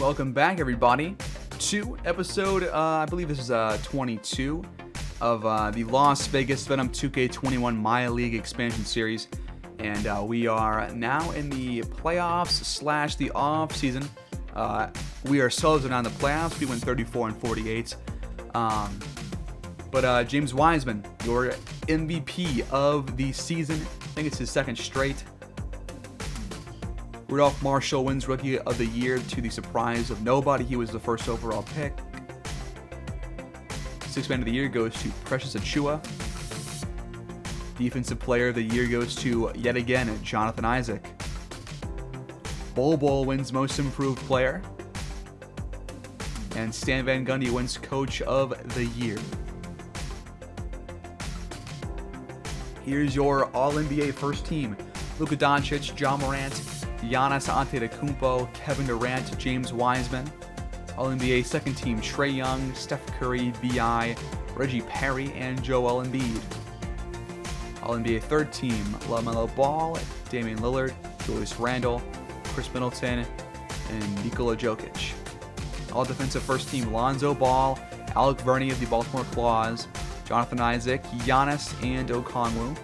Welcome back, everybody, to episode, I believe this is 22 of the Las Vegas Venom 2K21 MyLEAGUE Expansion series. And we are now in the playoffs / the off-season. We ourselves are now in the playoffs. We went 34 and 48. But James Wiseman, your MVP of the season. I think it's his second straight. Rudolph Marshall wins Rookie of the Year to the surprise of nobody. He was the first overall pick. Sixth Man of the Year goes to Precious Achiuwa. Defensive Player of the Year goes to, yet again, Jonathan Isaac. Bol wins Most Improved Player. And Stan Van Gundy wins Coach of the Year. Here's your All-NBA first team. Luka Doncic, Ja Morant, Giannis Antetokounmpo, Kevin Durant, James Wiseman. All-NBA second team, Trae Young, Steph Curry, B.I., Reggie Perry, and Joel Embiid. All-NBA third team, LaMelo Ball, Damian Lillard, Julius Randle, Chris Middleton, and Nikola Jokic. All-defensive first team, Lonzo Ball, Alec Verney of the Baltimore Claws, Jonathan Isaac, Giannis, and Okongwu.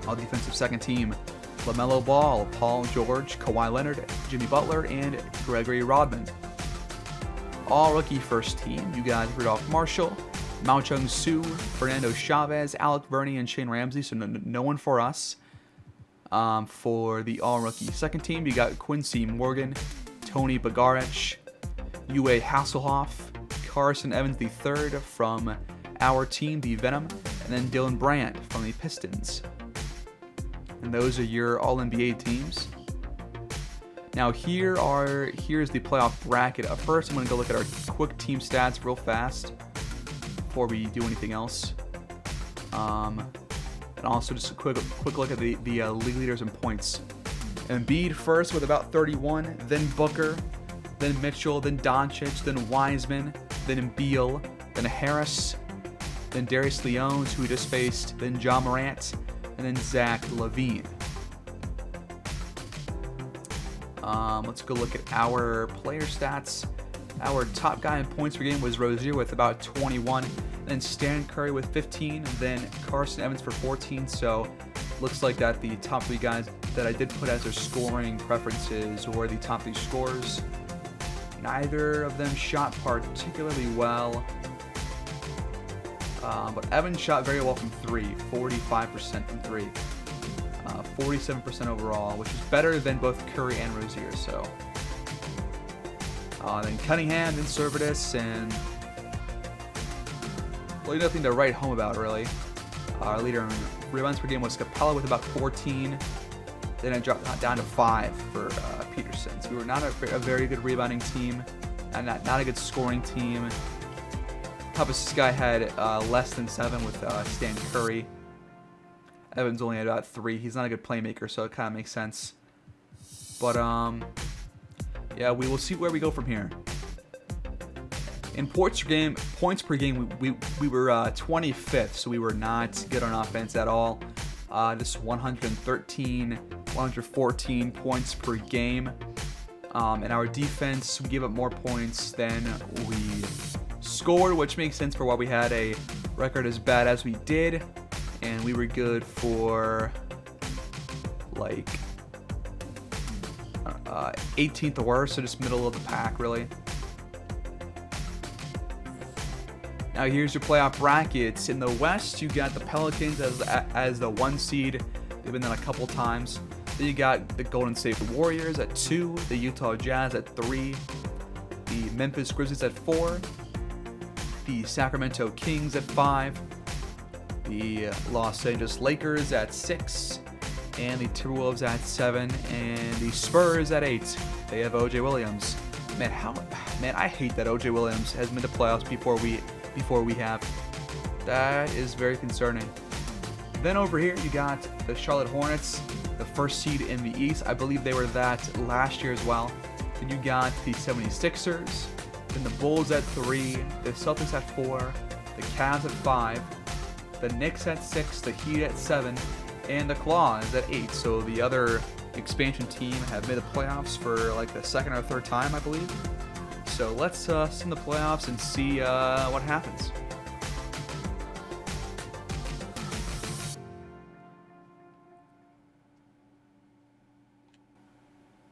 All-defensive second team, LaMelo Ball, Paul George, Kawhi Leonard, Jimmy Butler, and Gregory Rodman. All-rookie first team, you got Rudolph Marshall, Mao Chung-Soo, Fernando Chavez, Alec Verney, and Shane Ramsey, so no one for us. For the all-rookie second team, you got Quincy Morgan, Tony Bagaric, Uwe Hasselhoff, Carson Evans III from our team, the Venom, and then Dylan Brand from the Pistons. And those are your All-NBA teams. Now here's the playoff bracket. First, I'm going to go look at our quick team stats real fast before we do anything else. And also just a quick look at the league leaders in points. Embiid first with about 31, then Booker, then Mitchell, then Doncic, then Wiseman, then Embiid, then Harris, then Darius Leone, who we just faced, then Ja Morant, and then Zach LaVine. Let's go look at our player stats. Our top guy in points per game was Rozier with about 21, then Stan Curry with 15, and then Carson Evans for 14. So looks like that the top three guys that I did put as their scoring preferences were the top three scorers. Neither of them shot particularly well. But Evans shot very well from three, 45% from three. 47% overall, which is better than both Curry and Rozier. So then Cunningham, then Servatus, and really nothing to write home about, really. Our leader in rebounds per game was Capella with about 14. Then it dropped down to 5 for Peterson. So we were not a very good rebounding team, and not a good scoring team. Toughest guy had less than 7 with Stan Curry. Evans only had about 3. He's not a good playmaker, so it kind of makes sense. But yeah, we will see where we go from here. In points per game, we were 25th, so we were not good on offense at all. Just 113, 114 points per game. And our defense, we gave up more points than we scored, which makes sense for why we had a record as bad as we did. And we were good for like 18th or worse, so just middle of the pack, really. Now here's your playoff brackets. In the West, you got the Pelicans as the 1 seed. They've been there a couple times. Then you got the Golden State Warriors at 2, the Utah Jazz at 3, the Memphis Grizzlies at 4, the Sacramento Kings at 5, the Los Angeles Lakers at 6, and the Timberwolves at 7, and the Spurs at 8. They have O.J. Williams. Man, I hate that O.J. Williams has been to playoffs before we have. That is very concerning. Then over here, you got the Charlotte Hornets, the first seed in the East. I believe they were that last year as well. Then you got the 76ers, then the Bulls at 3, the Celtics at 4, the Cavs at 5, the Knicks at 6, the Heat at 7, and the Claws at 8. So the other expansion team have made the playoffs for like the second or third time, I believe. So let's send the playoffs and see what happens.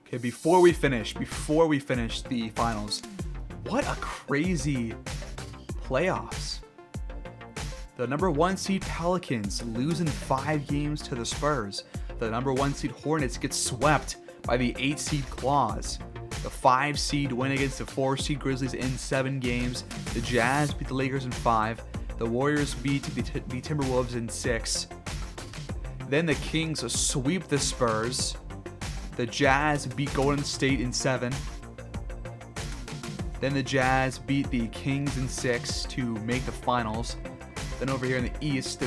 Okay, before we finish the finals, what a crazy playoffs. The number 1 seed Pelicans losing 5 games to the Spurs. The number 1 seed Hornets get swept by the 8 seed Claws. The 5 seed win against the 4 seed Grizzlies in 7 games. The Jazz beat the Lakers in 5. The Warriors beat the Timberwolves in 6. Then the Kings sweep the Spurs. The Jazz beat Golden State in 7. Then the Jazz beat the Kings in 6 to make the finals. Then over here in the East, the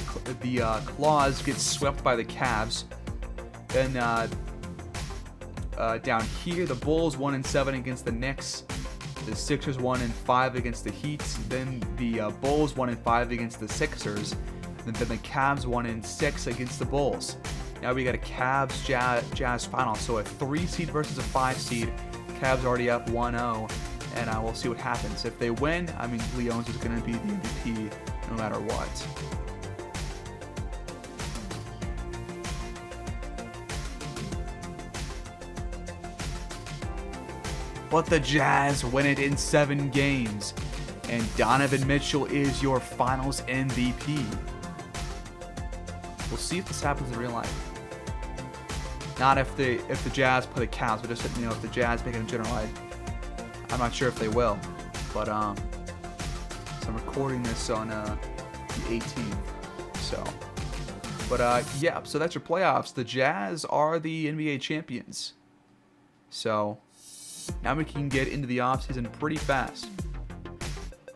Claws get swept by the Cavs. Then down here, the Bulls won in 7 against the Knicks. The Sixers won in 5 against the Heat. Then the Bulls won in 5 against the Sixers. And then the Cavs won in 6 against the Bulls. Now we got a Cavs Jazz final. So a 3 seed versus a 5 seed. Cavs already up 1-0. And we'll see what happens. If they win, I mean, Leon's is going to be the MVP no matter what. But the Jazz win it in 7 games. And Donovan Mitchell is your finals MVP. We'll see if this happens in real life. Not if the Jazz play the Cavs, but just if the Jazz make it in general. I'm not sure if they will, but so I'm recording this on the 18th. So, but yeah, so that's your playoffs. The Jazz are the NBA champions. So now we can get into the offseason pretty fast.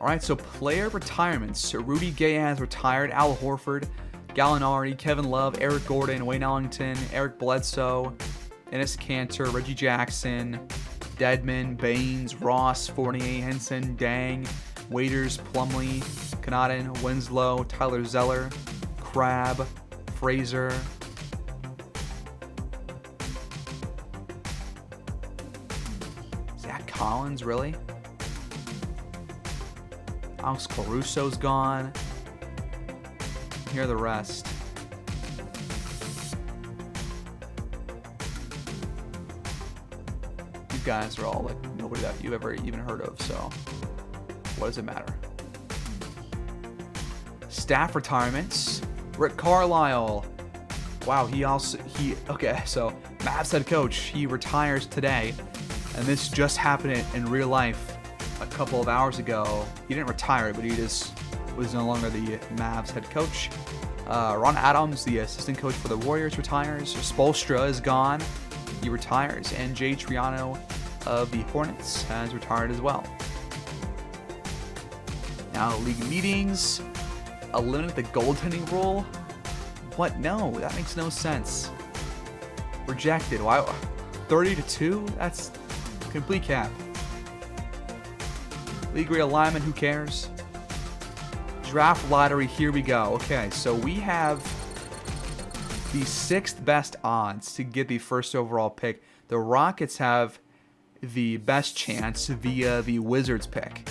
All right, so player retirements. Rudy Gay has retired. Al Horford, Gallinari, Kevin Love, Eric Gordon, Wayne Ellington, Eric Bledsoe, Enes Kanter, Reggie Jackson, Dedmon, Baines, Ross, Fournier, Henson, Dang, Waiters, Plumlee, Connaughton, Winslow, Tyler Zeller, Crabbe, Fraser. Zach Collins, really? Alex Caruso's gone. Here are the rest. Guys are all like nobody that you've ever even heard of, so what does it matter? Staff retirements. Rick Carlisle. Wow, okay, so Mavs head coach, he retires today, and this just happened in real life a couple of hours ago. He didn't retire, but he just was no longer the Mavs head coach. Ron Adams, the assistant coach for the Warriors, retires. Spoelstra is gone. He retires, and Jay Triano of the Hornets has retired as well. Now, league meetings, eliminate the goaltending rule. What? No, that makes no sense. Rejected. Why? 30-2? That's complete cap. League realignment, who cares? Draft lottery, here we go. Okay, so we have the 6th best odds to get the first overall pick. The Rockets have the best chance via the Wizards pick.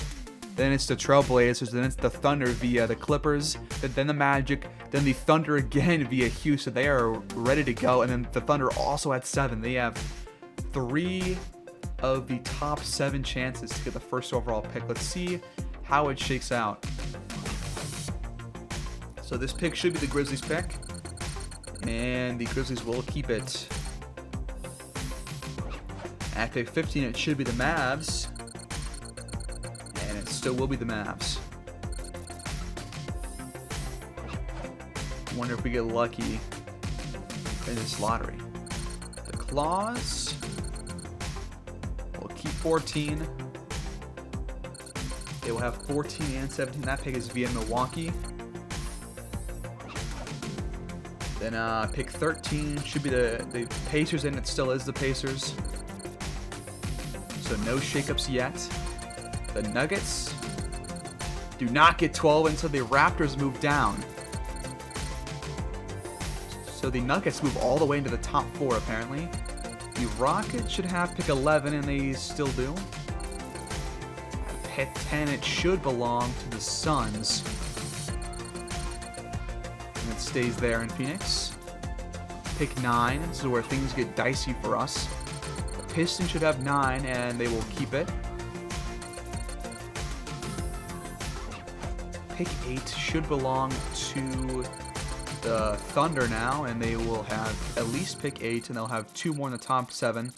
Then it's the Trailblazers, then it's the Thunder via the Clippers, then the Magic, then the Thunder again via Houston. They are ready to go, and then the Thunder also at 7. They have 3 of the top 7 chances to get the first overall pick. Let's see how it shakes out. So this pick should be the Grizzlies pick, and the Grizzlies will keep it. At pick 15, it should be the Mavs, and it still will be the Mavs. Wonder if we get lucky in this lottery. The Claws will keep 14. They will have 14 and 17. That pick is via Milwaukee. Then pick 13 should be the Pacers, and it still is the Pacers. So no shakeups yet. The Nuggets do not get 12 until the Raptors move down. So the Nuggets move all the way into the top 4 apparently. The Rockets should have pick 11, and they still do. Pick 10, it should belong to the Suns. And it stays there in Phoenix. Pick 9, this is where things get dicey for us. The Pistons should have 9, and they will keep it. Pick 8 should belong to the Thunder now, and they will have at least pick 8, and they'll have 2 more in the top 7.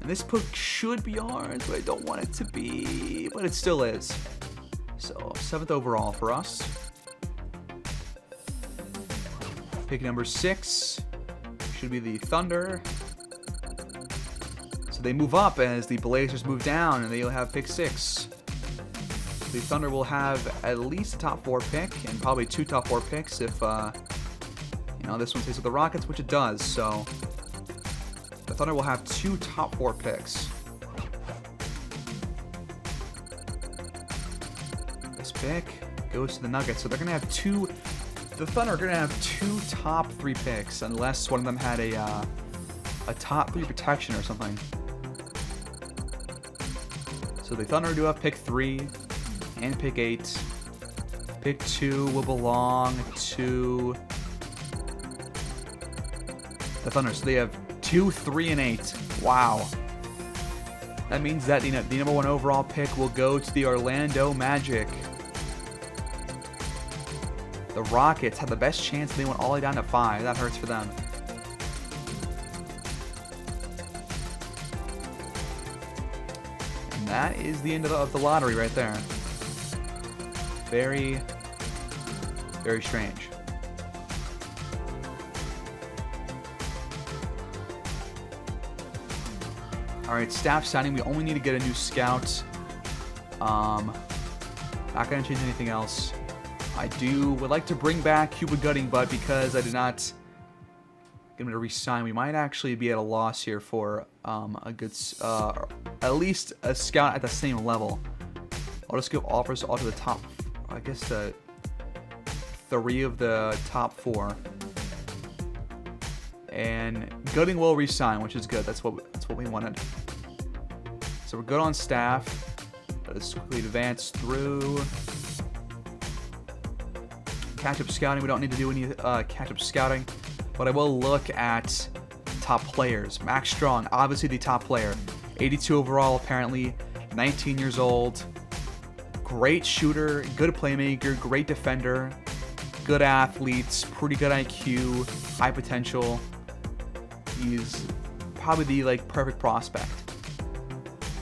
And this pick should be ours, but I don't want it to be, but it still is. So 7th overall for us. Pick number 6 should be the Thunder. So they move up as the Blazers move down, and they'll have pick 6. The Thunder will have at least a top 4 pick, and probably 2 top 4 picks if, this one stays with the Rockets, which it does. So the Thunder will have 2 top 4 picks. This pick goes to the Nuggets, so they're gonna have 2. The Thunder are gonna have 2 top 3 picks, unless one of them had a top 3 protection or something. So the Thunder do have pick 3 and pick 8. Pick 2 will belong to the Thunder. So they have 2, 3, and 8. Wow. That means that the number 1 overall pick will go to the Orlando Magic. The Rockets have the best chance, and they went all the way down to 5. That hurts for them. And that is the end of the lottery right there. Very, very strange. Alright, staff signing. We only need to get a new scout. Not going to change anything else. I would like to bring back Cuba Gutting, but because I did not get him to re-sign, we might actually be at a loss here for a good, at least a scout at the same level. I'll just give offers all to the top, I guess the 3 of the top 4. And Gutting will re-sign, which is good. That's what we wanted. So we're good on staff. Let's quickly advance through. Catch-up scouting. We don't need to do any catch-up scouting, but I will look at top players. Max Strong, obviously the top player. 82 overall, apparently. 19 years old. Great shooter, good playmaker, great defender, good athletes, pretty good IQ, high potential. He's probably the perfect prospect.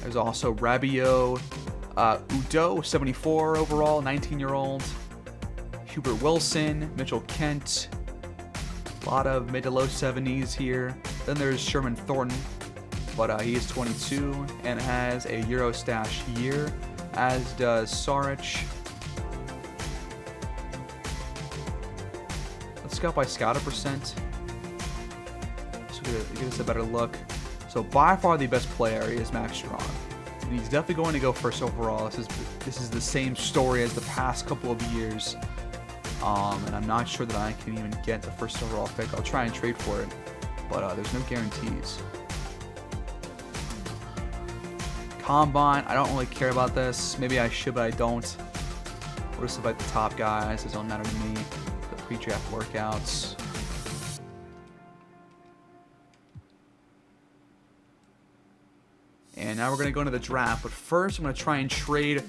There's also Rabio Udo, 74 overall, 19-year-old. Hubert Wilson, Mitchell Kent. A lot of mid to low 70s here. Then there's Sherman Thornton, but he is 22 and has a Eurostash year, as does Saric. Let's scout by scouter percent. So give us a better look. So by far the best player is Max Strong. And he's definitely going to go first overall. This is the same story as the past couple of years. And I'm not sure that I can even get the first overall pick. I'll try and trade for it, but there's no guarantees. Combine, I don't really care about this. Maybe I should, but I don't. We'll just about the top guys. It doesn't matter to me. The pre-draft workouts. And now we're going to go into the draft. But first, I'm going to try and trade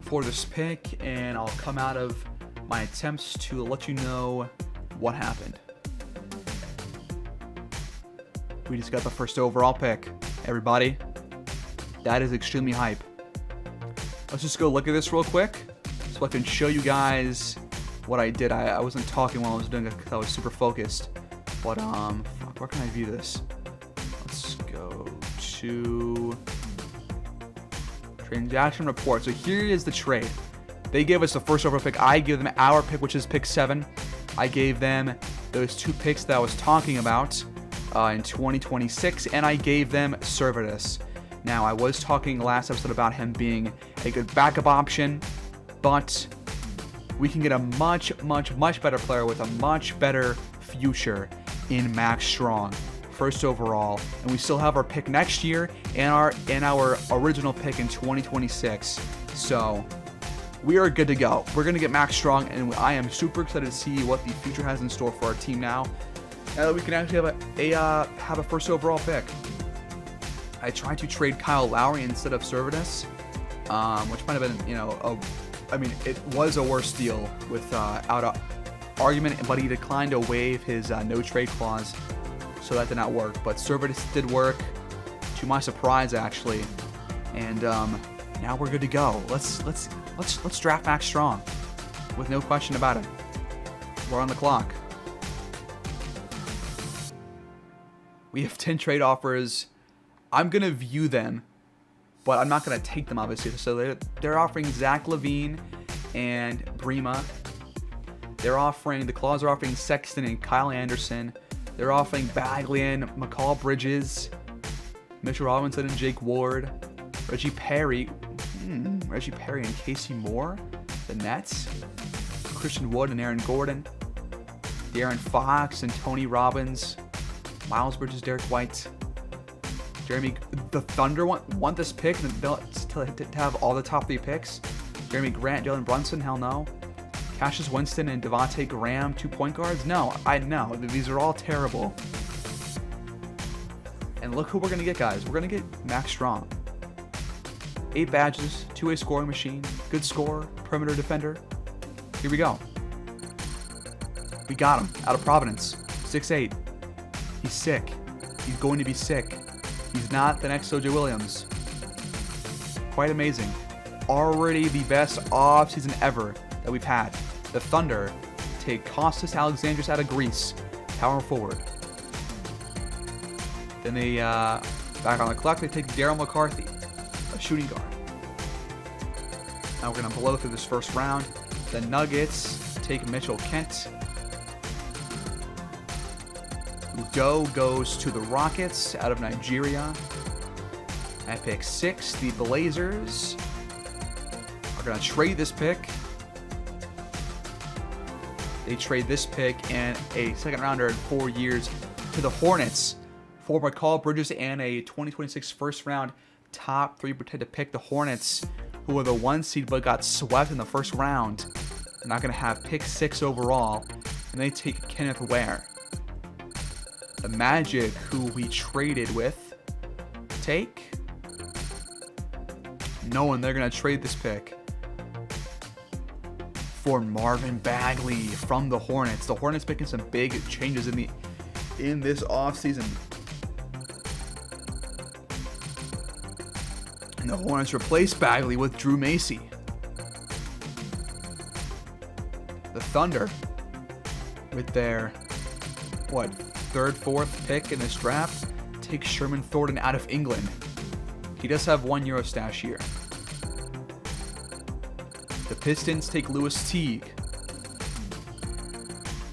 for this pick, and I'll come out of my attempts to let you know what happened. We just got the first overall pick, everybody. That is extremely hype. Let's just go look at this real quick so I can show you guys what I did. I wasn't talking while I was doing it because I was super focused. But, where can I view this? Let's go to transaction report. So here is the trade. They gave us the first overall pick. I gave them our pick, which is pick 7. I gave them those 2 picks that I was talking about in 2026, and I gave them Servetus. Now, I was talking last episode about him being a good backup option, but we can get a much, much, much better player with a much better future in Max Strong, first overall, and we still have our pick next year and our original pick in 2026. So we are good to go. We're gonna get Max Strong, and I am super excited to see what the future has in store for our team now. Now that we can actually have a first overall pick. I tried to trade Kyle Lowry instead of Servatus, which might have been, you know, it was a worse deal without argument, but he declined to waive his no trade clause, so that did not work. But Servatus did work, to my surprise, actually, and now we're good to go. Let's draft Max Strong, with no question about it. We're on the clock. We have 10 trade offers. I'm gonna view them, but I'm not gonna take them, obviously. So they're offering Zach LaVine and Brima. The Claws are offering Sexton and Kyle Anderson. They're offering Bagley and McCall Bridges, Mitchell Robinson and Jake Ward, Reggie Perry and Casey Moore, the Nets, Christian Wood and Aaron Gordon, De'Aaron Fox and Tony Robbins, Miles Bridges, Derek White, Jeremy. The Thunder want this pick to have all the top 3 picks. Jeremy Grant, Jalen Brunson, hell no. Cassius Winston and Devontae Graham, 2 point guards? No, I know. These are all terrible. And look who we're going to get, guys. We're going to get Max Strong. 8 badges, 2-way scoring machine, good scorer, perimeter defender. Here we go. We got him out of Providence. 6'8". He's sick. He's going to be sick. He's not the next O.J. Williams. Quite amazing. Already the best offseason ever that we've had. The Thunder take Kostas Alexandros out of Greece, power forward. Then they, back on the clock, they take Daryl McCarthy, a shooting guard. Now we're going to blow through this first round. The Nuggets take Mitchell Kent. Udo goes to the Rockets out of Nigeria. At pick 6, the Blazers are going to trade this pick. They trade this pick and a second rounder in 4 years to the Hornets for McCall Bridges and a 2026 first round top 3 protected pick. The Hornets, who were the 1 seed but got swept in the first round, are not going to have pick 6 overall, and they take Kenneth Ware. The Magic, who we traded with, take no one. They're going to trade this pick for Marvin Bagley from the Hornets. The Hornets making some big changes in this offseason. And the Hornets replace Bagley with Drew Macy. The Thunder, with their, 3rd, 4th pick in this draft, take Sherman Thornton out of England. He does have 1 Eurostash here. The Pistons take Lewis Teague.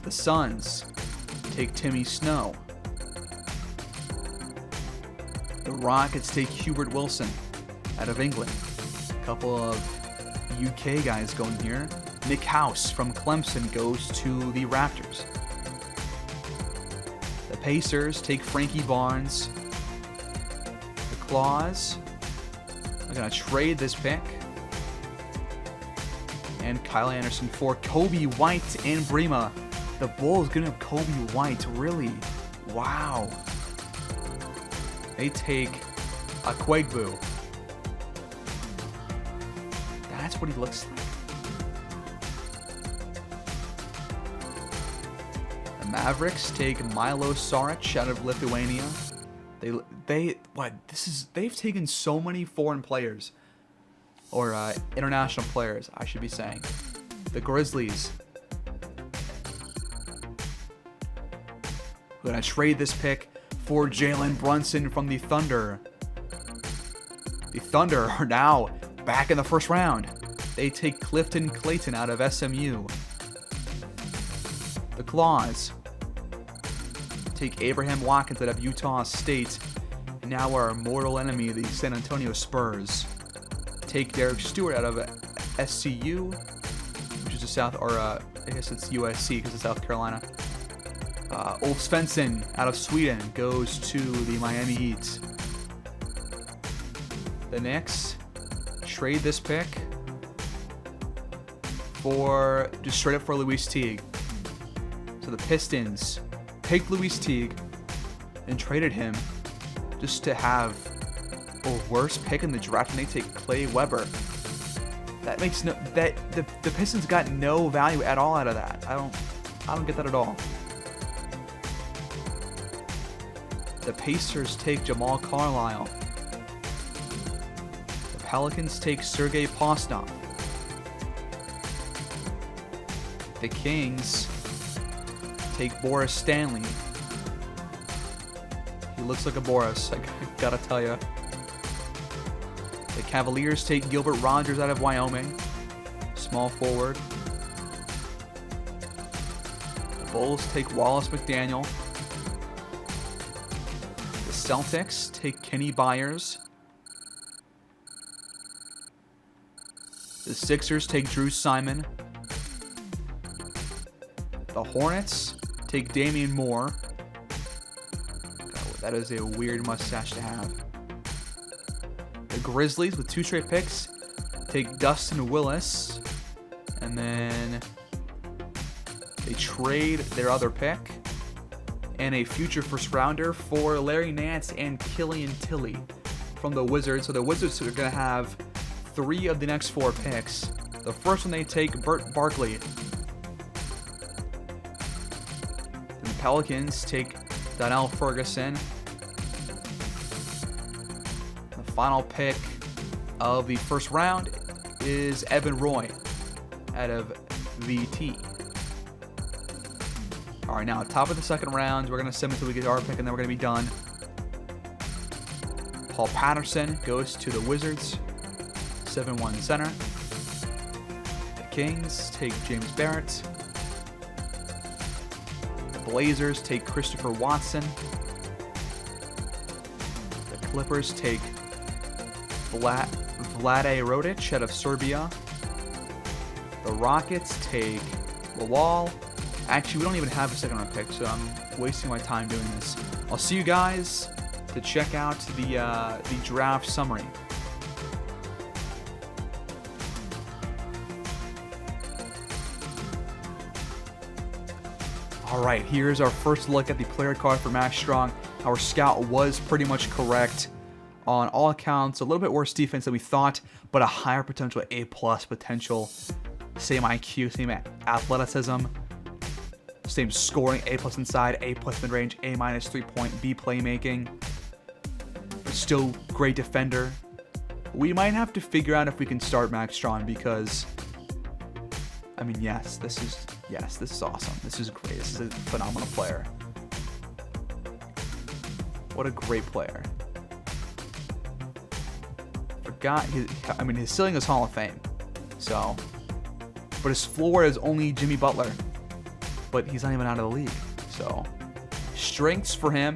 The Suns take Timmy Snow. The Rockets take Hubert Wilson out of England. A couple of UK guys going here. Nick House from Clemson goes to the Raptors. The Pacers take Frankie Barnes. The Claws are going to trade this pick and Kyle Anderson for Kobe White and Brima. The Bulls going to have Kobe White, really? Wow. They take a Quagbu. That's what he looks like. The Mavericks take Milo Saric out of Lithuania. They've taken so many foreign players, or international players, I should be saying. The Grizzlies, we're gonna trade this pick for Jalen Brunson from the Thunder. The Thunder are now back in the first round. They take Clifton Clayton out of SMU. The Claws take Abraham Watkins out of Utah State. And now our mortal enemy, the San Antonio Spurs, take Derek Stewart out of SCU, which is I guess it's USC because it's South Carolina. Ulf Svensson out of Sweden goes to the Miami Heat. The Knicks trade this pick for just straight up for Luis Teague. So the Pistons picked Luis Teague and traded him just to have a worse pick in the draft, and they take Clay Weber. That makes no the Pistons got no value at all out of that. I don't get that at all. The Pacers take Jamal Carlisle. The Pelicans take Sergei Postov. The Kings take Boris Stanley. He looks like a Boris, I gotta tell you. The Cavaliers take Gilbert Rogers out of Wyoming, small forward. The Bulls take Wallace McDaniel. The Celtics take Kenny Byers. The Sixers take Drew Simon. The Hornets take Damian Moore. God, that is a weird mustache to have. The Grizzlies, with 2 straight picks, take Dustin Willis. And then they trade their other pick and a future first rounder for Larry Nance and Killian Tilly from the Wizards. So the Wizards are going to have 3 of the next 4 picks. The first one they take, Burt Barkley. Then the Pelicans take Donnell Ferguson. The final pick of the first round is Evan Roy out of VT. All right, now top of the second round, we're going to sim until we get our pick, and then we're going to be done. Paul Patterson goes to the Wizards, 7-1 center. The Kings take James Barrett. The Blazers take Christopher Watson. The Clippers take Vlade Rodic out of Serbia. The Rockets take Lawal. Actually, we don't even have a second round pick, so I'm wasting my time doing this. I'll see you guys to check out the draft summary. All right, here's our first look at the player card for Max Strong. Our scout was pretty much correct on all accounts. A little bit worse defense than we thought, but a higher potential, A+ potential. Same IQ, same athleticism. Same scoring, A+ inside, A+ mid-range, A- 3-point, B playmaking. Still great defender. We might have to figure out if we can start Max Strong because, I mean, yes, this is awesome. This is great. This is a phenomenal player. What a great player. His ceiling is Hall of Fame. So, but his floor is only Jimmy Butler. But he's not even out of the league. So, strengths for him.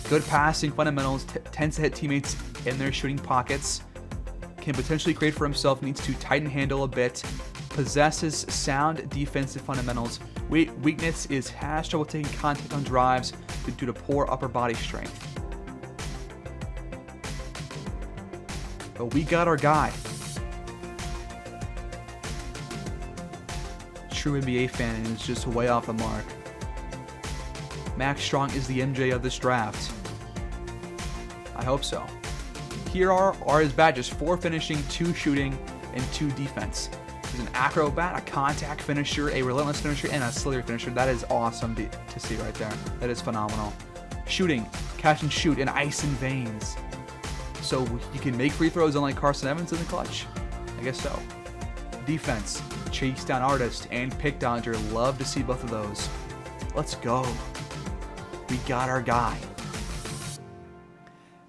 Good passing fundamentals. Tends to hit teammates in their shooting pockets. Can potentially create for himself. Needs to tighten handle a bit. Possesses sound defensive fundamentals. Weakness is has trouble taking contact on drives due to poor upper body strength. But we got our guy. True NBA fan and is just way off the mark. Max Strong is the MJ of this draft. I hope so. Here are his badges: 4 finishing, 2 shooting, and 2 defense. He's an acrobat, a contact finisher, a relentless finisher, and a slither finisher. That is awesome to see right there. That is phenomenal. Shooting, catch and shoot, and ice and veins. So you can make free throws unlike Carson Evans in the clutch? I guess so. Defense, chase down artist, and pick dodger. Love to see both of those. Let's go. We got our guy.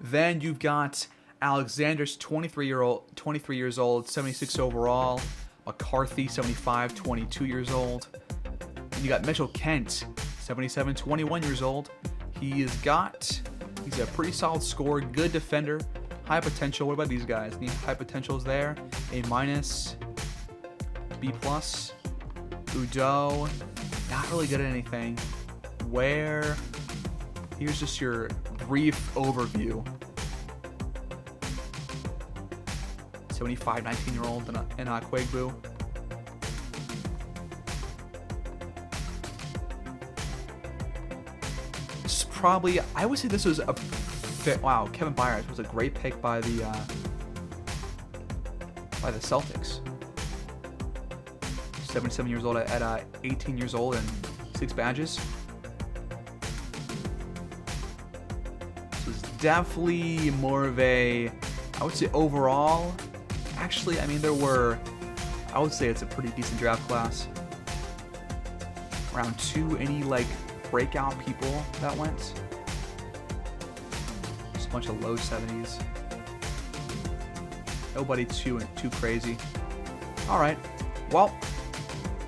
Then you've got Alexander's 23 years old, 76 overall. McCarthy, 75, 22 years old. And you got Mitchell Kent, 77, 21 years old. He's a pretty solid scorer, good defender, high potential. What about these guys? Any high potentials there? A-, B+, Udo, not really good at anything. Where? Here's just your brief overview. 75, 19-year-old in Quagbu. This is probably, I would say this was a fit. Wow, Kevin Byers was a great pick by the Celtics. 77 years old at 18 years old and 6 badges. This is definitely more of a, I would say overall, actually, I mean, I would say it's a pretty decent draft class. Round 2, any like breakout people that went? Just a bunch of low 70s. Nobody too crazy. All right, well,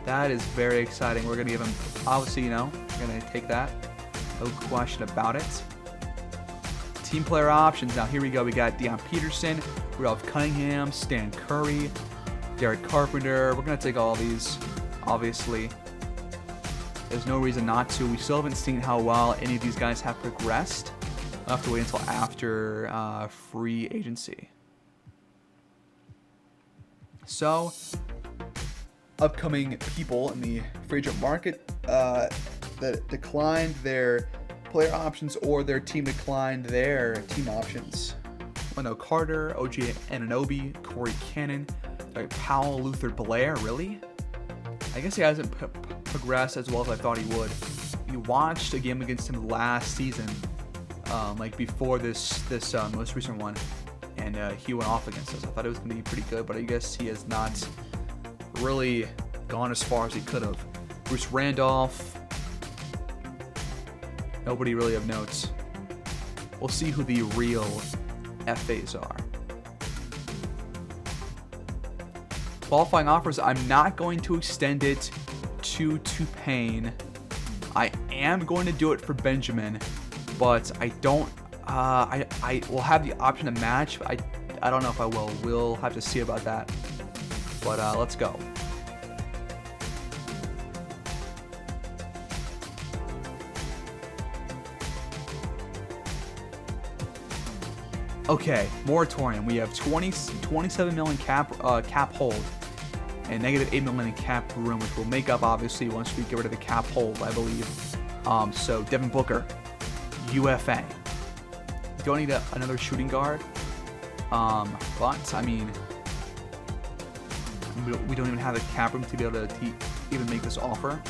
that is very exciting. We're gonna give him, obviously, you know, we're gonna take that. No question about it. Team player options. Now here we go. We got Deion Peterson, Ralph Cunningham, Stan Curry, Derek Carpenter. We're gonna take all these, obviously. There's no reason not to. We still haven't seen how well any of these guys have progressed. We'll have to wait until after free agency. So, upcoming people in the free agent market that declined their player options or their team declined their team options. Wendell Carter, OG Anunoby, Corey Cannon, Powell, Luther Blair. Really? I guess he hasn't progressed as well as I thought he would. We watched a game against him last season, like before this most recent one, and he went off against us. I thought it was going to be pretty good, but I guess he has not really gone as far as he could have. Bruce Randolph. Nobody really of notes. We'll see who the real FAs are. Qualifying offers. I'm not going to extend it to Payne. I am going to do it for Benjamin, but I don't. I will have the option to match. But I don't know if I will. We'll have to see about that. But let's go. Okay, moratorium. We have 27 million cap hold and negative 8 million in cap room, which will make up obviously once we get rid of the cap hold, I believe. So Devin Booker, UFA. Don't need another shooting guard. But I mean, we don't even have the cap room to be able to even make this offer,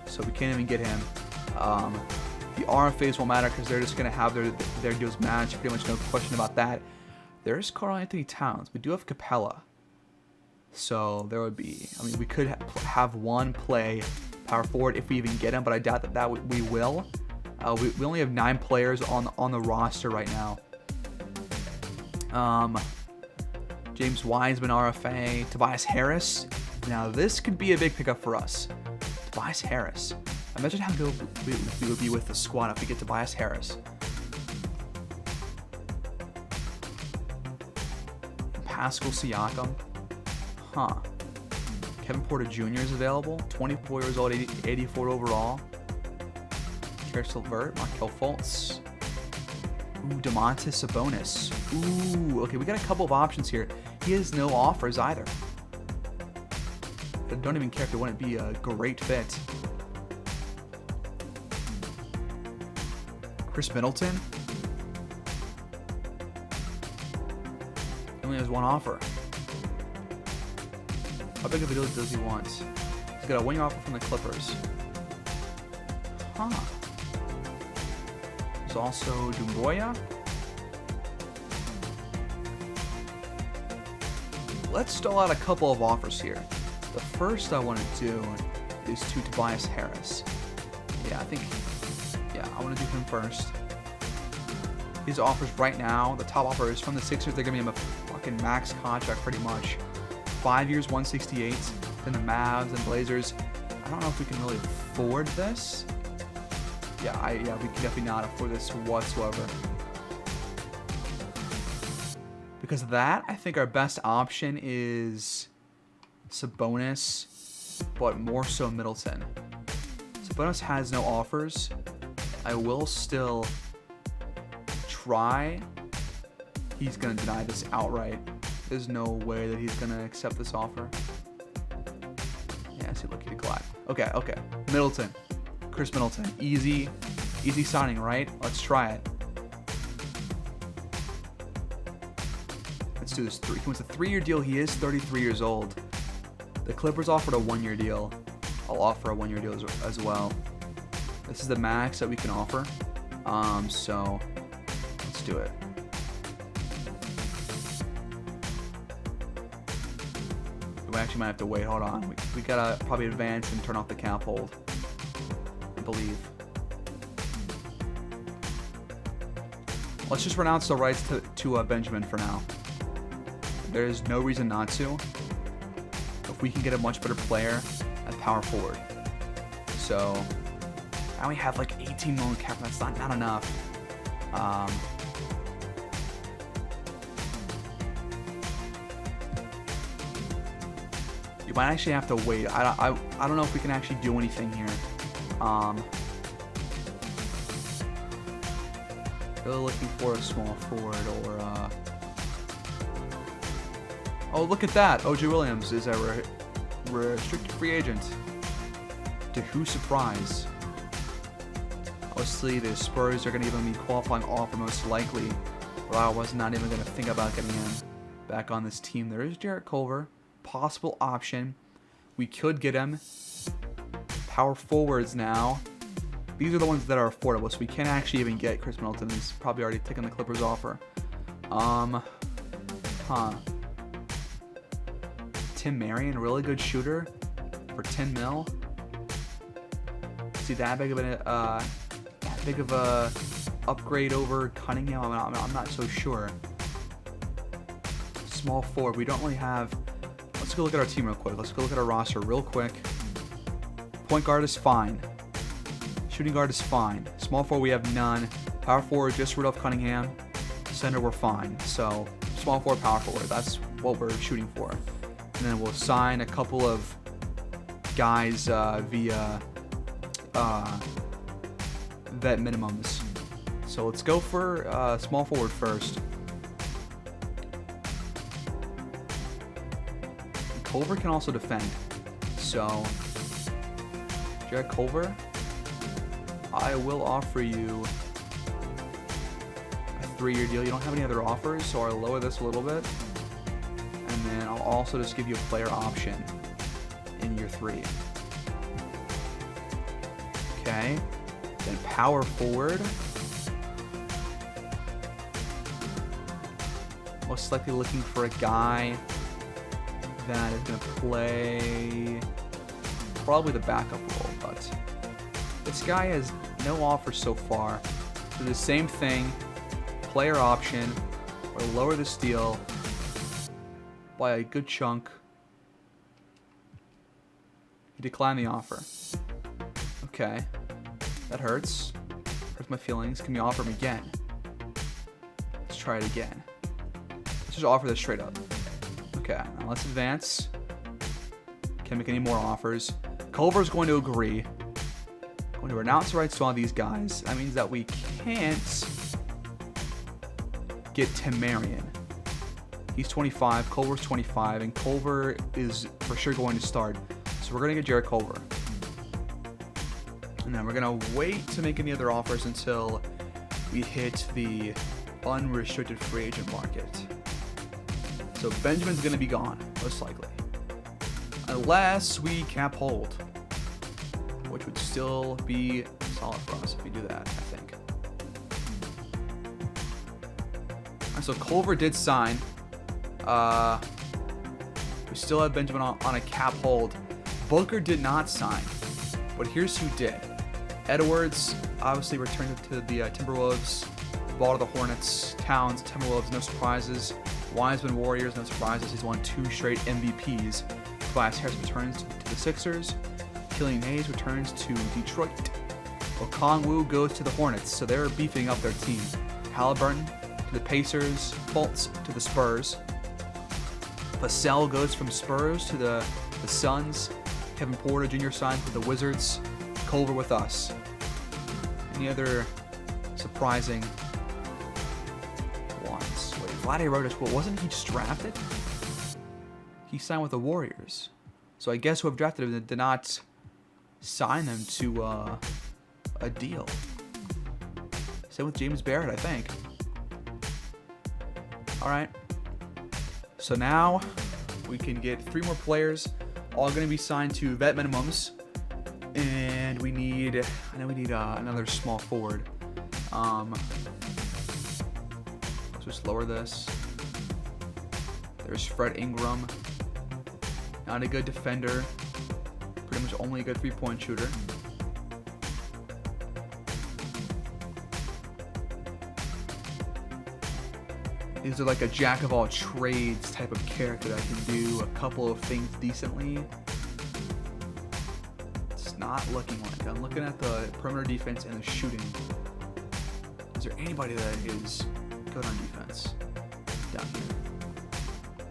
so we can't even get him. The RFAs won't matter because they're just going to have their deals matched. Pretty much no question about that. There's Karl Anthony Towns. We do have Capella. So there would be, I mean, we could have one play power forward if we even get him, but I doubt that we will. We only have 9 players on the roster right now. James Wiseman, RFA. Tobias Harris. Now this could be a big pickup for us. Tobias Harris. Imagine how good we would be with the squad if we get Tobias Harris. Pascal Siakam. Huh. Kevin Porter Jr. is available. 24 years old, 84 overall. Karis LeVert, Markelle Fultz. Ooh, Domantas Sabonis. Ooh, okay, we got a couple of options here. He has no offers either. I don't even care if it wouldn't be a great fit. Chris Middleton. He only has one offer. How big of a deal does he want? He's got a 1-year offer from the Clippers. Huh. There's also Doumbouya. Let's stall out a couple of offers here. The first I want to do is to Tobias Harris. Yeah, I want to do him first. His offers right now, the top offer is from the Sixers. They're giving him a fucking max contract pretty much. 5 years, 168. Then the Mavs and Blazers. I don't know if we can really afford this. Yeah, we can definitely not afford this whatsoever. Because of that, I think our best option is Sabonis, but more so Middleton. Bonus has no offers. I will still try. He's going to deny this outright. There's no way that he's going to accept this offer. Yeah, see, look, he declined. Okay. Middleton. Chris Middleton. Easy signing, right? Let's try it. Let's do this. He wants a 3-year deal. He is 33 years old. The Clippers offered a 1-year deal. I'll offer a 1-year deal as well. This is the max that we can offer. So let's do it. We actually might have to wait. Hold on. We gotta probably advance and turn off the cap hold, I believe. Let's just renounce the rights to Benjamin for now. There's no reason not to. If we can get a much better player at power forward. So now we have like 18 million cap. That's not enough. You might actually have to wait. I don't know if we can actually do anything here. Really looking for a small forward or oh, look at that. OJ Williams is a restricted free agent. To whose surprise? Obviously, the Spurs are going to give him the qualifying offer most likely. Or I was not even going to think about getting him back on this team. There is Jarrett Culver. Possible option. We could get him. Power forwards now. These are the ones that are affordable, so we can't actually even get Chris Middleton. He's probably already taken the Clippers offer. Tim Marion, really good shooter for 10 mil. See that big of a upgrade over Cunningham? I'm not so sure. Small forward. We don't really have. Let's go look at our team real quick. Let's go look at our roster real quick. Point guard is fine. Shooting guard is fine. Small forward, we have none. Power forward, just Rudolph Cunningham. Center, we're fine. So, small forward, power forward. That's what we're shooting for. And then we'll sign a couple of guys via vet minimums. So, let's go for small forward first. Culver can also defend. So, Jarrett Culver, I will offer you a 3-year deal. You don't have any other offers, so I'll lower this a little bit. And then I'll also just give you a player option in year 3. Okay. Then power forward. Most likely looking for a guy that is going to play probably the backup role, but this guy has no offers so far. So the same thing, player option, or lower this deal by a good chunk. He declined the offer. Okay, that hurts. Hurts my feelings. Can you offer him again? Let's try it again. Let's just offer this straight up. Okay, now let's advance. Can't make any more offers. Culver's going to agree. Going to renounce the rights to all these guys. That means that we can't get Tim Marion. He's 25, Culver's 25, and Culver is for sure going to start. So we're going to get Jarrett Culver. And then we're going to wait to make any other offers until we hit the unrestricted free agent market. So Benjamin's going to be gone, most likely. Unless we cap hold, which would still be solid for us if we do that, I think. And so Culver did sign. We still have Benjamin on a cap hold. Booker did not sign, but here's who did. Edwards obviously returned to the Timberwolves. Ball to the Hornets. Towns, Timberwolves, no surprises. Wiseman, Warriors, no surprises. He's won 2 straight MVPs. Tobias Harris returns to the Sixers. Killian Hayes returns to Detroit. Okongwu goes to the Hornets, so they're beefing up their team. Halliburton to the Pacers. Fultz to the Spurs. Vassell goes from Spurs to the Suns. Kevin Porter Jr. signs with the Wizards. Culver with us. Any other surprising ones? Wait, Vlade Rodas, well, wasn't he just drafted? He signed with the Warriors. So I guess whoever drafted him did not sign him to a deal. Same with James Barrett, I think. Alright. So now we can get 3 more players, all going to be signed to vet minimums. And we need, I know we need another small forward. Let's just lower this. There's Fred Ingram. Not a good defender. Pretty much only a good 3-point shooter. These are like a jack of all trades type of character that can do a couple of things decently. It's not looking like. I'm looking at the perimeter defense and the shooting. Is there anybody that is good on defense down here?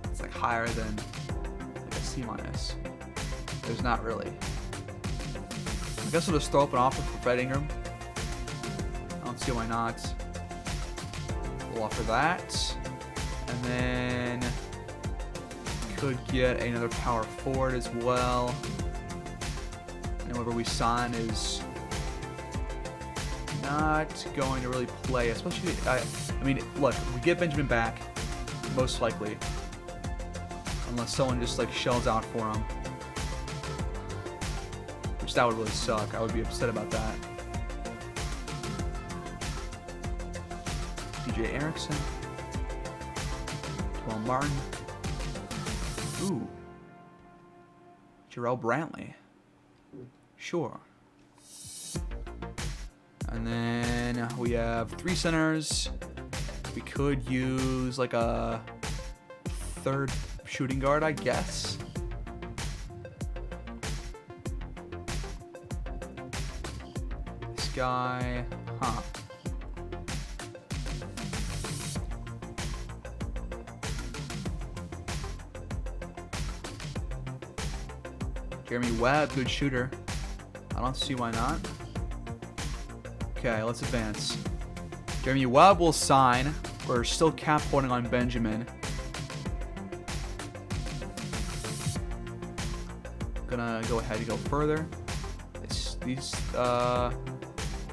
It's like higher than like a C-. There's not really. I guess we'll just throw up an offer for Fred Ingram. I don't see why not. We'll offer that. And then could get another power forward as well. And whoever we sign is not going to really play, especially, I mean, look, we get Benjamin back, most likely. Unless someone just like shells out for him. Which that would really suck. I would be upset about that. DJ Erickson. Well, Martin. Ooh. Jarrell Brantley. Sure. And then we have 3 centers. We could use like a 3rd shooting guard, I guess. This guy, huh. Jeremy Webb, good shooter. I don't see why not. Okay, let's advance. Jeremy Webb will sign. We're still cap holding on Benjamin. Gonna go ahead and go further. These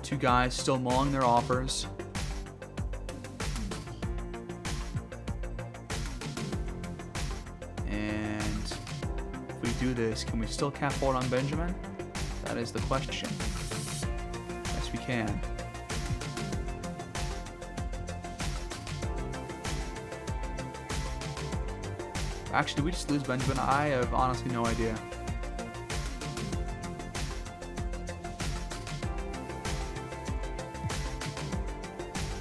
2 guys still mulling their offers. Do this, can we still cap hold on Benjamin? That is the question. Yes, we can. Actually, did we just lose Benjamin? I have honestly no idea.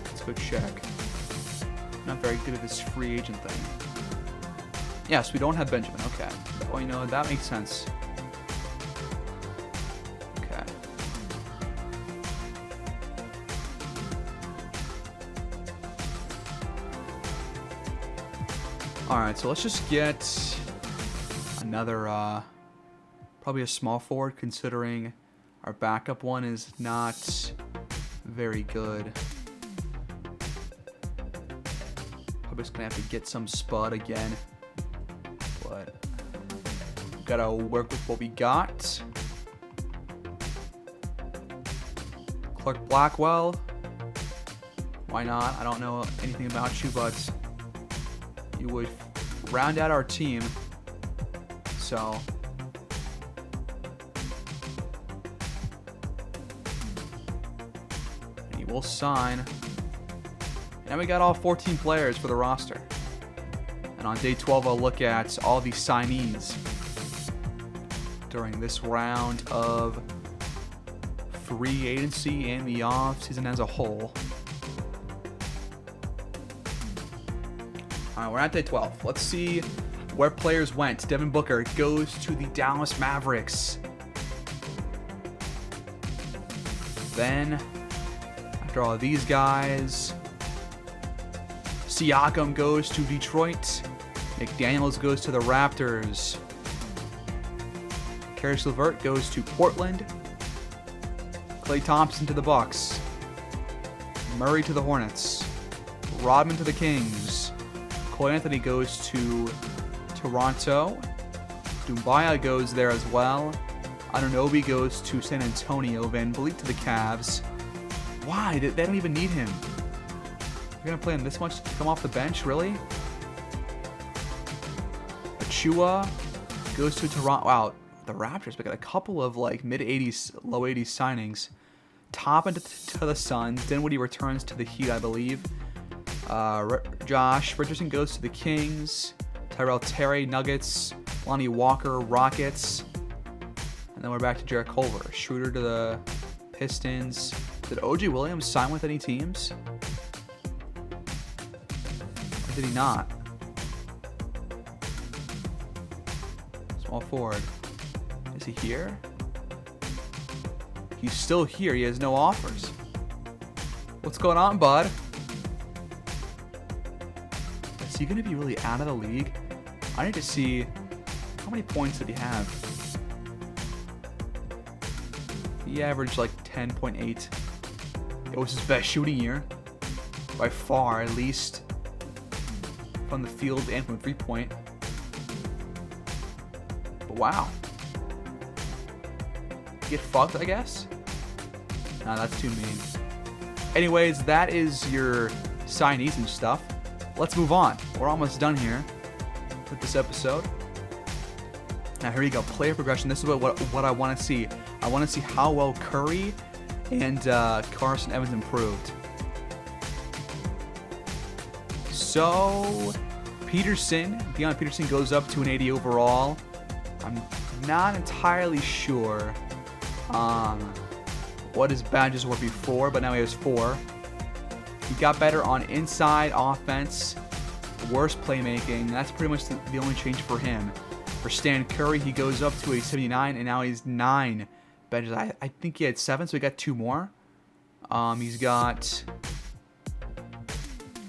Let's go check. I'm not very good at this free agent thing. Yes, we don't have Benjamin. Okay. Oh, you know, that makes sense. Okay. Alright, so let's just get another, probably a small forward, considering our backup one is not very good. Probably just gonna have to get some spud again. But gotta work with what we got. Clark Blackwell. Why not? I don't know anything about you, but you would round out our team. So and he will sign. And we got all 14 players for the roster. And on day 12, I'll look at all the signees during this round of free agency and the offseason as a whole. All right, we're at day 12. Let's see where players went. Devin Booker goes to the Dallas Mavericks. Then, after all of these guys, Siakam goes to Detroit. McDaniels goes to the Raptors. Karis LeVert goes to Portland. Klay Thompson to the Bucks. Murray to the Hornets. Rodman to the Kings. Cole Anthony goes to Toronto. Doumbia goes there as well. Anunoby goes to San Antonio. Van Vliet to the Cavs. Why? They don't even need him. You're going to play him this much to come off the bench? Really? Achua goes to Toronto. Wow, the Raptors got a couple of like mid-80s, low 80s signings. Toppin to the Suns. Dinwiddie returns to the Heat, I believe. Josh Richardson goes to the Kings. Tyrell Terry, Nuggets. Lonnie Walker, Rockets. And then we're back to Jarrett Culver. Schroeder to the Pistons. Did O.J. Williams sign with any teams? Or did he not? Small forward. Is he here? He's still here. He has no offers. What's going on, bud? Is he going to be really out of the league? I need to see how many points did he have. He averaged like 10.8. It was his best shooting year. By far, at least. From the field and from 3-point. But wow. Get fucked, I guess? Nah, that's too mean. Anyways, that is your signees and stuff. Let's move on. We're almost done here with this episode. Now here you go, player progression. This is what I want to see. I want to see how well Curry and Carson Evans improved. So Deion Peterson goes up to an 80 overall. I'm not entirely sure what his badges were before, but now he has 4. He got better on inside offense, worse playmaking. That's pretty much the only change for him. For Stan Curry, he goes up to a 79, and now he's 9 badges. I think he had 7, so he got 2 more. He's got...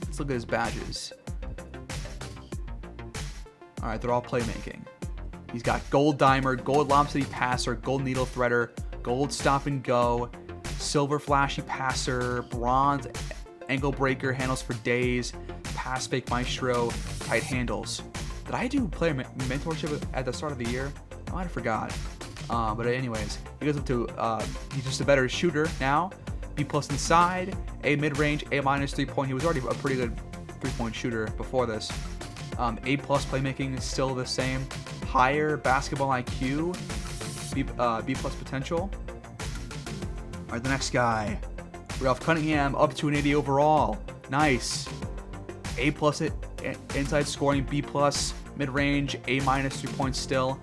Let's look at his badges. Alright, they're all playmaking. He's got gold dimer, gold lob city passer, gold needle threader, gold stop and go, silver flashy passer, bronze ankle breaker, handles for days, pass fake maestro, tight handles. Did I do player mentorship at the start of the year? I might have forgot. But anyways, he goes up to, he's just a better shooter now. B+ inside, A mid-range, A- 3-point. He was already a pretty good 3-point shooter before this. A+ playmaking is still the same. Higher basketball IQ, B+ potential. All right, the next guy. Ralph Cunningham up to an 80 overall. Nice. A+ inside scoring, B+ mid-range, A- 3 points still.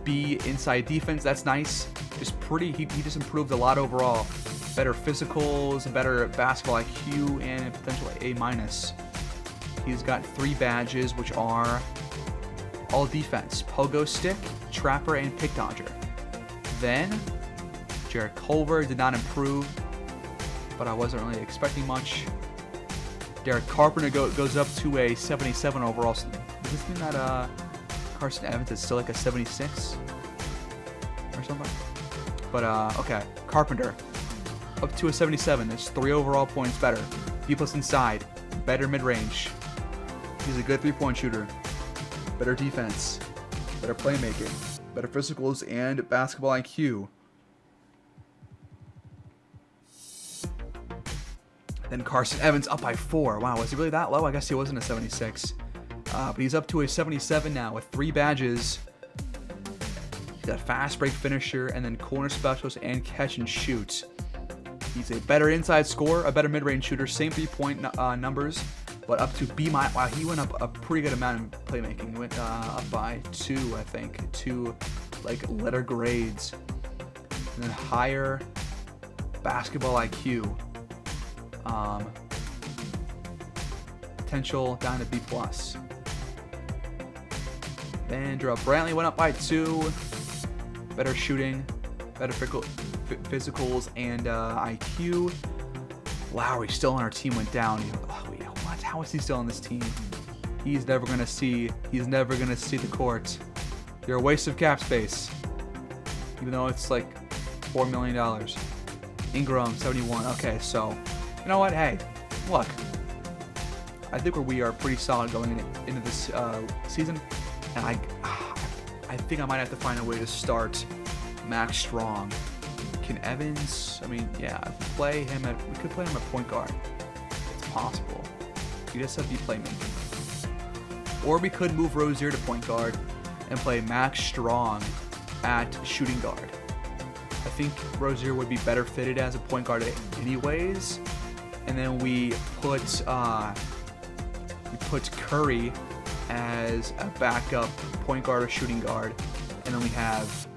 B inside defense, that's nice. Just pretty, he just improved a lot overall. Better physicals, better basketball IQ, and potential A-. He's got 3 badges, which are all defense, pogo stick, trapper, and pick dodger. Then Jarrett Culver did not improve, but I wasn't really expecting much. Derek Carpenter goes up to a 77 overall. Does this mean that Carson Evans is still like a 76 or something? But okay, Carpenter up to a 77. That's 3 overall points better. B+ inside, better mid-range. He's a good 3-point shooter. Better defense, better playmaking, better physicals, and basketball IQ. Then Carson Evans up by 4. Wow, was he really that low? I guess he wasn't a 76. But he's up to a 77 now with 3 badges. He's got fast break finisher, and then corner specialist and catch and shoot. He's a better inside scorer, a better mid-range shooter, same 3-point numbers, but up to B-. Wow, he went up a pretty good amount in playmaking. He went up by 2, I think. 2 like letter grades. And then higher basketball IQ. Potential down to B+. Then Jarrell Brantley went up by 2. Better shooting, better physicals, and IQ. Lowry still on our team went down. Oh, wait, what? How is he still on this team? He's never gonna see the court. You're a waste of cap space. Even though it's like $4 million. Ingram, 71. Okay, so, you know what? Hey, look. I think we are pretty solid going into this season. And I think I might have to find a way to start Max Strong. Can Evans, I mean, yeah, if we play him we could play him at point guard. It's possible. He does have the playmaking. Or we could move Rozier to point guard and play Max Strong at shooting guard. I think Rozier would be better fitted as a point guard anyways. And then we put Curry as a backup point guard or shooting guard. And then we have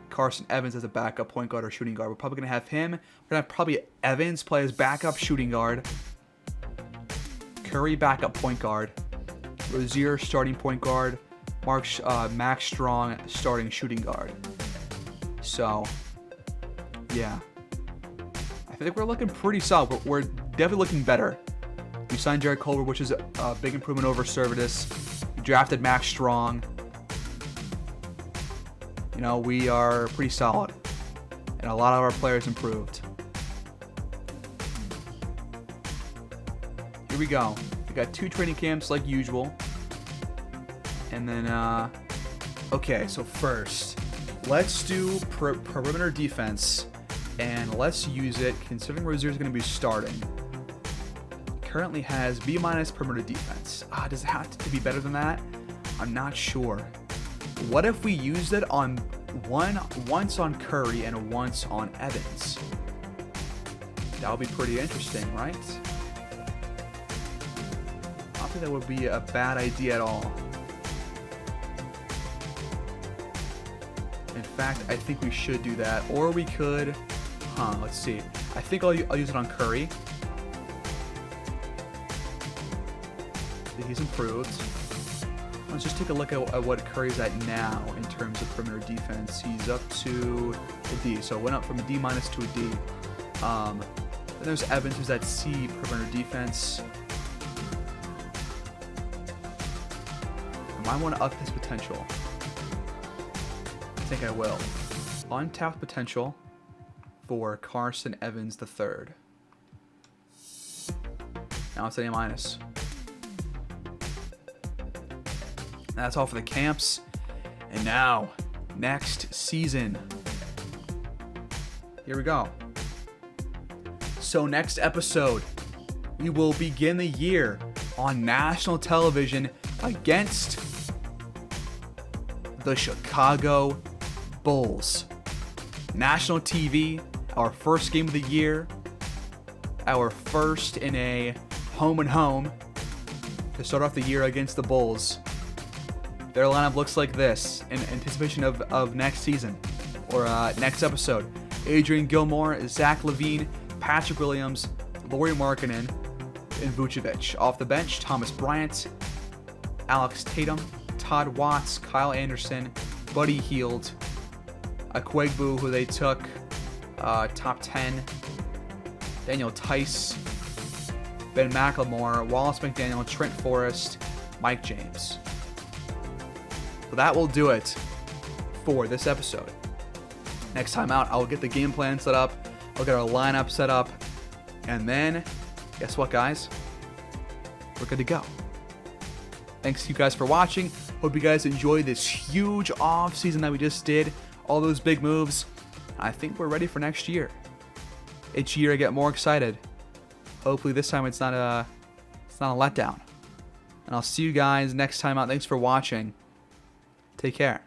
Carson Evans as a backup point guard or shooting guard. We're probably going to have him. We're going to have probably Evans play as backup shooting guard. Curry backup point guard. Rozier starting point guard. Max Strong starting shooting guard. So, yeah. I think we're looking pretty solid. We're definitely looking better. We signed Jared Culver, which is a big improvement over Servetus. We drafted Max Strong. You know, we are pretty solid. And a lot of our players improved. Here we go. We got 2 training camps like usual. And then, okay, so first, let's do perimeter defense. And let's use it, considering Rozier is going to be starting. Currently has B- perimeter defense. Does it have to be better than that? I'm not sure. What if we used it on once on Curry and once on Evans? That would be pretty interesting, right? I don't think that would be a bad idea at all. In fact, I think we should do that. Or we could... let's see. I think I'll use it on Curry. He's improved. Let's just take a look at what Curry's at now in terms of perimeter defense. He's up to a D. So it went up from a D- to a D. Then there's Evans, who's at C perimeter defense. I might want to up his potential. I think I will. Untapped potential for Carson Evans III. Now it's an A-. That's all for the camps. And now, next season. Here we go. So next episode, we will begin the year on national television against the Chicago Bulls. National TV, our first game of the year, our first in a home and home to start off the year against the Bulls. Their lineup looks like this in anticipation of next season or next episode. Adrian Gilmore, Zach LaVine, Patrick Williams, Lauri Markkanen, and Vucevic. Off the bench, Thomas Bryant, Alex Tatum, Todd Watts, Kyle Anderson, Buddy Hield, Akwegbu, who they took top 10, Daniel Tice, Ben McLemore, Wallace McDaniel, Trent Forrest, Mike James. So that will do it for this episode. Next time out, I'll get the game plan set up, I'll get our lineup set up, and then, guess what, guys? We're good to go. Thanks to you guys for watching. Hope you guys enjoyed this huge off season that we just did. All those big moves. I think we're ready for next year. Each year I get more excited. Hopefully this time it's not a letdown. And I'll see you guys next time out. Thanks for watching. Take care.